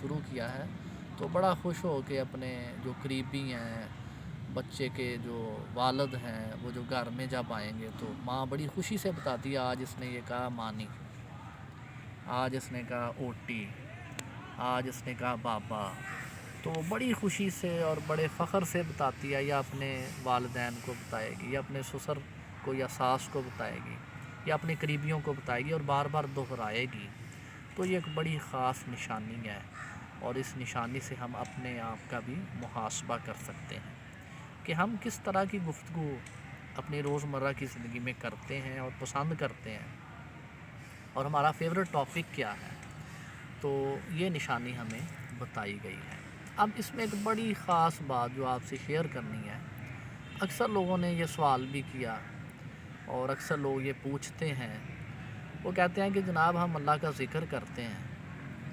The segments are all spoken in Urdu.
شروع کیا ہے تو بڑا خوش ہو کے اپنے جو قریبی ہیں، بچے کے جو والد ہیں، وہ جو گھر میں جب آئیں گے تو ماں بڑی خوشی سے بتاتی ہے آج اس نے یہ کہا مانی، آج اس نے کہا اوٹی، آج اس نے کہا بابا. تو وہ بڑی خوشی سے اور بڑے فخر سے بتاتی ہے، یا اپنے والدین کو بتائے گی، یا اپنے سسر کو یا ساس کو بتائے گی، یا اپنے قریبیوں کو بتائے گی اور بار بار دہرائے گی. تو یہ ایک بڑی خاص نشانی ہے، اور اس نشانی سے ہم اپنے آپ کا بھی محاسبہ کر سکتے ہیں کہ ہم کس طرح کی گفتگو اپنی روزمرہ کی زندگی میں کرتے ہیں اور پسند کرتے ہیں، اور ہمارا فیورٹ ٹاپک کیا ہے. تو یہ نشانی ہمیں بتائی گئی ہے. اب اس میں ایک بڑی خاص بات جو آپ سے شیئر کرنی ہے، اکثر لوگوں نے یہ سوال بھی کیا اور اکثر لوگ یہ پوچھتے ہیں، وہ کہتے ہیں کہ جناب ہم اللہ کا ذکر کرتے ہیں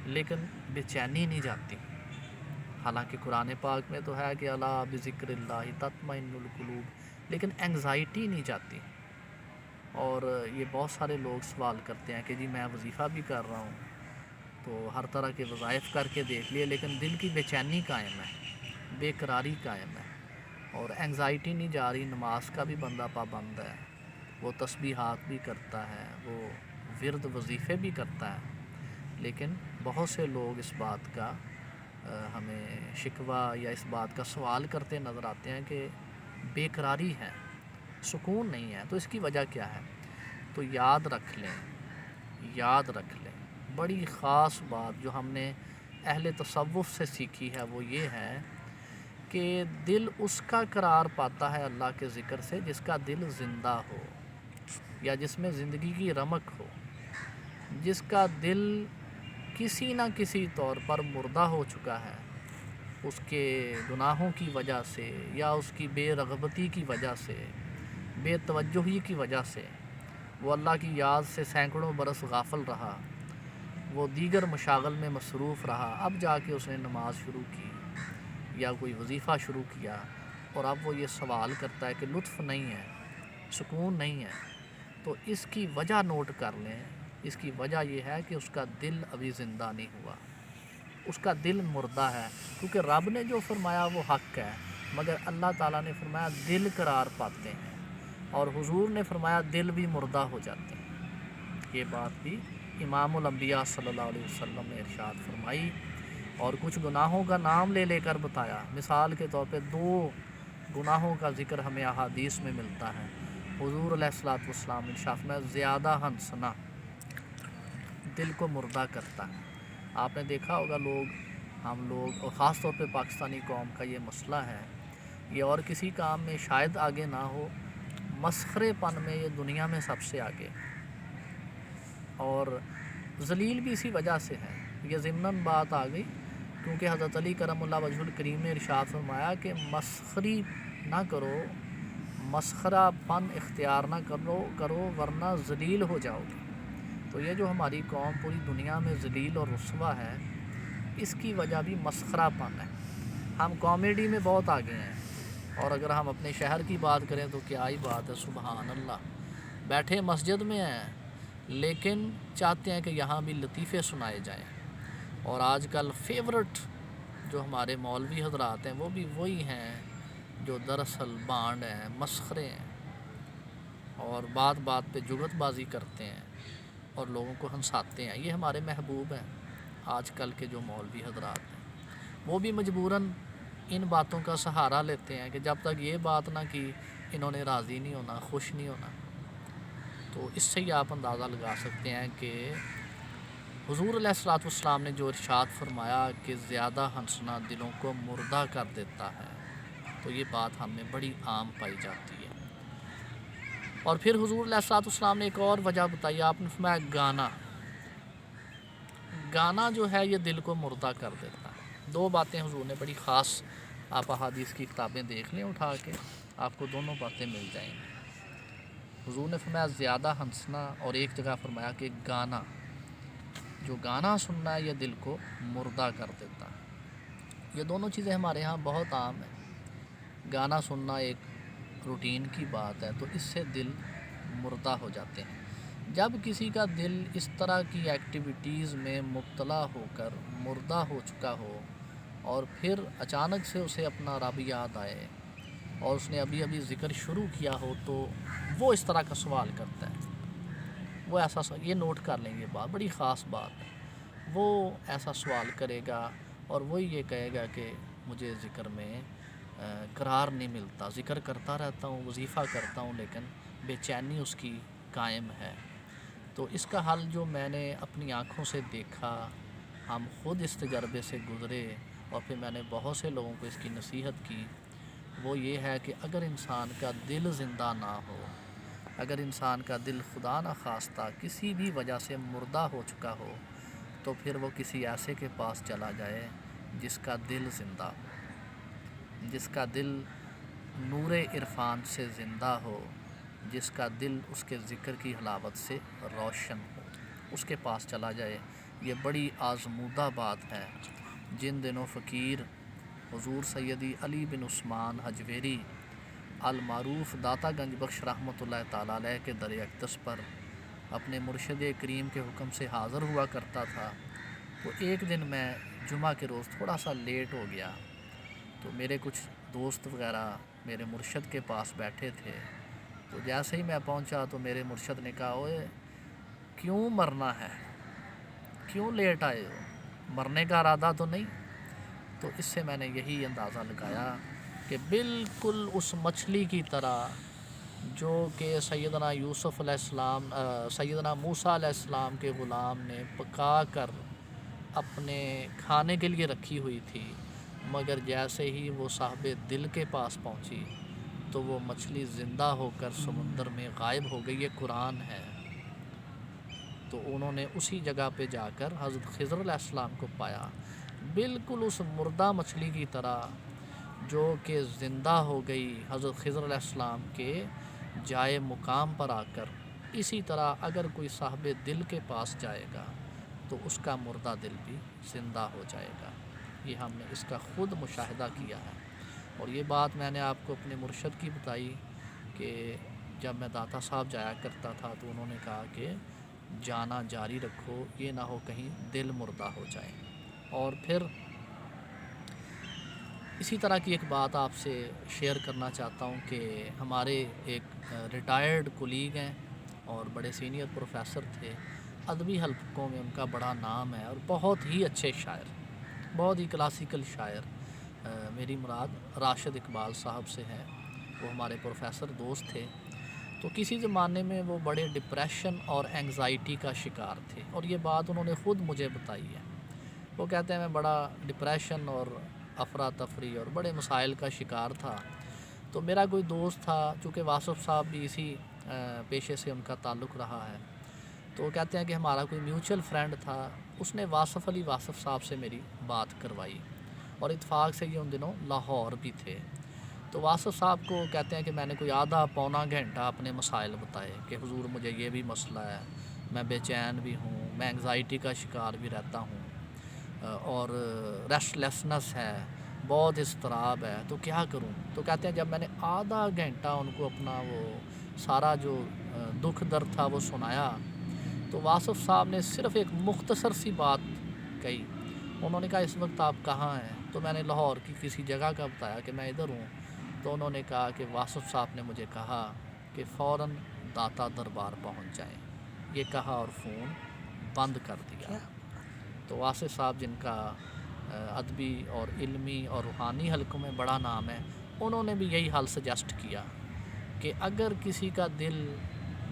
لیکن بے چینی نہیں جاتی. حالانکہ قرآن پاک میں تو ہے کہ الا بذکر اللہ تطمئن القلوب، لیکن انگزائٹی نہیں جاتی. اور یہ بہت سارے لوگ سوال کرتے ہیں کہ جی میں وظیفہ بھی کر رہا ہوں، تو ہر طرح کے وظائف کر کے دیکھ لیے لیکن دل کی بے چینی قائم ہے، بے قراری قائم ہے، اور انگزائٹی نہیں جا رہی. نماز کا بھی بندہ پابند ہے، وہ تسبیحات بھی کرتا ہے، وہ ورد وظیفے بھی کرتا ہے، لیکن بہت سے لوگ اس بات کا ہمیں شکوہ یا اس بات کا سوال کرتے نظر آتے ہیں کہ بے قراری ہے، سکون نہیں ہے. تو اس کی وجہ کیا ہے؟ تو یاد رکھ لیں بڑی خاص بات جو ہم نے اہل تصوف سے سیکھی ہے وہ یہ ہے کہ دل اس کا قرار پاتا ہے اللہ کے ذکر سے جس کا دل زندہ ہو، یا جس میں زندگی کی رمق ہو. جس کا دل کسی نہ کسی طور پر مردہ ہو چکا ہے، اس کے گناہوں کی وجہ سے، یا اس کی بے رغبتی کی وجہ سے، بے توجہی کی وجہ سے، وہ اللہ کی یاد سے سینکڑوں برس غافل رہا، وہ دیگر مشاغل میں مصروف رہا، اب جا کے اس نے نماز شروع کی یا کوئی وظیفہ شروع کیا، اور اب وہ یہ سوال کرتا ہے کہ لطف نہیں ہے، سکون نہیں ہے. تو اس کی وجہ نوٹ کر لیں. اس کی وجہ یہ ہے کہ اس کا دل ابھی زندہ نہیں ہوا، اس کا دل مردہ ہے. کیونکہ رب نے جو فرمایا وہ حق ہے، مگر اللہ تعالیٰ نے فرمایا دل قرار پاتے ہیں، اور حضور نے فرمایا دل بھی مردہ ہو جاتے ہیں. یہ بات بھی امام الانبیاء صلی اللہ علیہ وسلم نے ارشاد فرمائی، اور کچھ گناہوں کا نام لے لے کر بتایا. مثال کے طور پہ 2 گناہوں کا ذکر ہمیں احادیث میں ملتا ہے. حضور علیہ السلام نے ارشاد فرمایا زیادہ ہنسنا دل کو مردہ کرتا ہے. آپ نے دیکھا ہوگا ہم لوگ اور خاص طور پہ پاکستانی قوم کا یہ مسئلہ ہے، یہ اور کسی کام میں شاید آگے نہ ہو، مسخرے پن میں یہ دنیا میں سب سے آگے، اور ذلیل بھی اسی وجہ سے ہے. یہ ضمناً بات آ گئی کیونکہ حضرت علی کرم اللہ وجہ الکریم نے ارشاد فرمایا کہ مسخری نہ کرو، مسخرہ پن اختیار نہ کرو ورنہ ذلیل ہو جاؤ گے. تو یہ جو ہماری قوم پوری دنیا میں ذلیل اور رسوا ہے، اس کی وجہ بھی مسخرہ پن ہے. ہم کامیڈی میں بہت آگے ہیں، اور اگر ہم اپنے شہر کی بات کریں تو کیا ہی بات ہے، سبحان اللہ. بیٹھے مسجد میں ہیں لیکن چاہتے ہیں کہ یہاں بھی لطیفے سنائے جائیں. اور آج کل فیورٹ جو ہمارے مولوی حضرات ہیں وہ بھی وہی ہیں جو دراصل بانڈ ہیں، مسخرے ہیں، اور بات بات پہ جغت بازی کرتے ہیں اور لوگوں کو ہنساتے ہیں. یہ ہمارے محبوب ہیں. آج کل کے جو مولوی حضرات ہیں وہ بھی مجبوراً ان باتوں کا سہارا لیتے ہیں کہ جب تک یہ بات نہ کی انہوں نے راضی نہیں ہونا، خوش نہیں ہونا. تو اس سے ہی آپ اندازہ لگا سکتے ہیں کہ حضور علیہ السلام نے جو ارشاد فرمایا کہ زیادہ ہنسنا دلوں کو مردہ کر دیتا ہے، تو یہ بات ہم میں بڑی عام پائی جاتی ہے. اور پھر حضور علیہ السلام نے ایک اور وجہ بتائی. آپ نے فرمایا گانا جو ہے یہ دل کو مردہ کر دیتا ہے. 2 باتیں حضور نے بڑی خاص، آپ احادیث کی کتابیں دیکھ لیں اٹھا کے، آپ کو دونوں باتیں مل جائیں گی. حضور نے فرمایا زیادہ ہنسنا، اور ایک جگہ فرمایا کہ گانا سننا ہے یہ دل کو مردہ کر دیتا ہے. یہ دونوں چیزیں ہمارے ہاں بہت عام ہیں. گانا سننا ایک روٹین کی بات ہے، تو اس سے دل مردہ ہو جاتے ہیں. جب کسی کا دل اس طرح کی ایکٹیویٹیز میں مبتلا ہو کر مردہ ہو چکا ہو اور پھر اچانک سے اسے اپنا رب یاد آئے اور اس نے ابھی ذکر شروع کیا ہو تو وہ اس طرح کا سوال کرتا ہے. وہ ایسا یہ نوٹ کر لیں گے، بات بڑی خاص بات ہے. وہ ایسا سوال کرے گا اور وہی یہ کہے گا کہ مجھے ذکر میں قرار نہیں ملتا، ذکر کرتا رہتا ہوں، وظیفہ کرتا ہوں، لیکن بے چینی اس کی قائم ہے. تو اس کا حل جو میں نے اپنی آنکھوں سے دیکھا، ہم خود اس تجربے سے گزرے اور پھر میں نے بہت سے لوگوں کو اس کی نصیحت کی، وہ یہ ہے کہ اگر انسان کا دل زندہ نہ ہو، اگر انسان کا دل خدا نخواستہ کسی بھی وجہ سے مردہ ہو چکا ہو، تو پھر وہ کسی ایسے کے پاس چلا جائے جس کا دل زندہ ہو، جس کا دل نور عرفان سے زندہ ہو، جس کا دل اس کے ذکر کی حلاوت سے روشن ہو، اس کے پاس چلا جائے. یہ بڑی آزمودہ بات ہے. جن دنوں فقیر حضور سیدی علی بن عثمان حجویری المعروف داتا گنج بخش رحمۃ اللہ تعالیٰ علیہ کے در اقدس پر اپنے مرشد کریم کے حکم سے حاضر ہوا کرتا تھا، تو ایک دن میں جمعہ کے روز تھوڑا سا لیٹ ہو گیا. تو میرے کچھ دوست وغیرہ میرے مرشد کے پاس بیٹھے تھے. تو جیسے ہی میں پہنچا تو میرے مرشد نے کہا، اوئے کیوں مرنا ہے، کیوں لیٹ آئے ہو، مرنے کا ارادہ تو نہیں؟ تو اس سے میں نے یہی اندازہ لگایا کہ بالکل اس مچھلی کی طرح جو کہ سیدنا یوسف علیہ السلام سیدنا موسیٰ علیہ السلام کے غلام نے پکا کر اپنے کھانے کے لیے رکھی ہوئی تھی، مگر جیسے ہی وہ صاحب دل کے پاس پہنچی تو وہ مچھلی زندہ ہو کر سمندر میں غائب ہو گئی. یہ قرآن ہے. تو انہوں نے اسی جگہ پہ جا کر حضرت خضر علیہ السلام کو پایا، بالکل اس مردہ مچھلی کی طرح جو کہ زندہ ہو گئی حضرت خضر علیہ السلام کے جائے مقام پر آ کر. اسی طرح اگر کوئی صاحب دل کے پاس جائے گا تو اس کا مردہ دل بھی زندہ ہو جائے گا. یہ ہم نے اس کا خود مشاہدہ کیا ہے. اور یہ بات میں نے آپ کو اپنے مرشد کی بتائی کہ جب میں داتا صاحب جایا کرتا تھا تو انہوں نے کہا کہ جانا جاری رکھو، یہ نہ ہو کہیں دل مردہ ہو جائے. اور پھر اسی طرح کی ایک بات آپ سے شیئر کرنا چاہتا ہوں کہ ہمارے ایک ریٹائرڈ کولیگ ہیں اور بڑے سینئر پروفیسر تھے، ادبی حلقوں میں ان کا بڑا نام ہے اور بہت ہی اچھے شاعر، بہت ہی کلاسیکل شاعر. میری مراد راشد اقبال صاحب سے ہے. وہ ہمارے پروفیسر دوست تھے. تو کسی زمانے میں وہ بڑے ڈپریشن اور انگزائٹی کا شکار تھے، اور یہ بات انہوں نے خود مجھے بتائی ہے. وہ کہتے ہیں میں بڑا ڈپریشن اور افراتفری اور بڑے مسائل کا شکار تھا. تو میرا کوئی دوست تھا، چونکہ واصف صاحب بھی اسی پیشے سے ان کا تعلق رہا ہے، تو وہ کہتے ہیں کہ ہمارا کوئی میوچل فرینڈ تھا، اس نے واصف علی واصف صاحب سے میری بات کروائی، اور اتفاق سے یہ ان دنوں لاہور بھی تھے. تو واصف صاحب کو کہتے ہیں کہ میں نے کوئی آدھا پونا گھنٹہ اپنے مسائل بتائے کہ حضور مجھے یہ بھی مسئلہ ہے، میں بے چین بھی ہوں، میں انگزائٹی کا شکار بھی رہتا ہوں، اور ریسٹ لیسنس ہے، بہت اضطراب ہے، تو کیا کروں؟ تو کہتے ہیں جب میں نے آدھا گھنٹہ ان کو اپنا وہ سارا جو دکھ درد تھا وہ سنایا، تو واصف صاحب نے صرف ایک مختصر سی بات کہی. انہوں نے کہا اس وقت آپ کہاں ہیں؟ تو میں نے لاہور کی کسی جگہ کا بتایا کہ میں ادھر ہوں. تو انہوں نے کہا کہ واصف صاحب نے مجھے کہا کہ فوراً داتا دربار پہنچ جائیں. یہ کہا اور فون بند کر دیا. تو واصف صاحب جن کا ادبی اور علمی اور روحانی حلقوں میں بڑا نام ہے، انہوں نے بھی یہی حل سجیسٹ کیا کہ اگر کسی کا دل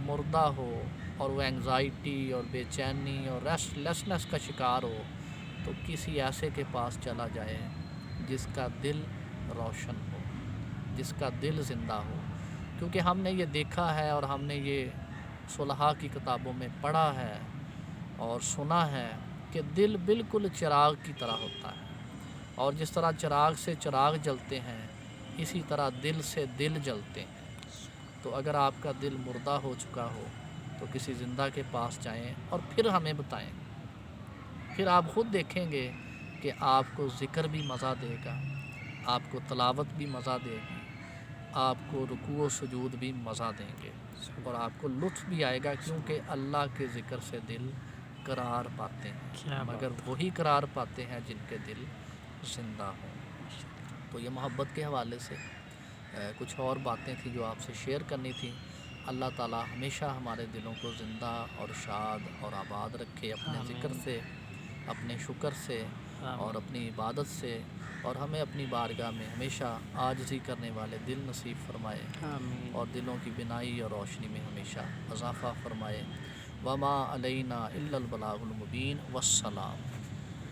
مردہ ہو اور وہ انگزائٹی اور بے چینی اور ریسٹ لیسنس کا شکار ہو تو کسی ایسے کے پاس چلا جائے جس کا دل روشن ہو، جس کا دل زندہ ہو. کیونکہ ہم نے یہ دیکھا ہے اور ہم نے یہ صلحاء کی کتابوں میں پڑھا ہے اور سنا ہے کہ دل بالکل چراغ کی طرح ہوتا ہے، اور جس طرح چراغ سے چراغ جلتے ہیں اسی طرح دل سے دل جلتے ہیں. تو اگر آپ کا دل مردہ ہو چکا ہو تو کسی زندہ کے پاس جائیں اور پھر ہمیں بتائیں. پھر آپ خود دیکھیں گے کہ آپ کو ذکر بھی مزہ دے گا، آپ کو تلاوت بھی مزہ دے گی، آپ کو رکوع و سجود بھی مزہ دیں گے. اور آپ کو لطف بھی آئے گا، کیونکہ اللہ کے ذکر سے دل قرار پاتے ہیں، مگر وہی قرار پاتے ہیں جن کے دل زندہ ہوں۔ تو یہ محبت کے حوالے سے کچھ اور باتیں تھیں جو آپ سے شیئر کرنی تھیں۔ اللہ تعالیٰ ہمیشہ ہمارے دلوں کو زندہ اور شاد اور آباد رکھے اپنے ذکر سے، اپنے شکر سے اور اپنی عبادت سے، اور ہمیں اپنی بارگاہ میں ہمیشہ عاجزی کرنے والے دل نصیب فرمائے، اور دلوں کی بینائی اور روشنی میں ہمیشہ اضافہ فرمائے۔ وما علینا الا البلاغ المبین، والسلام۔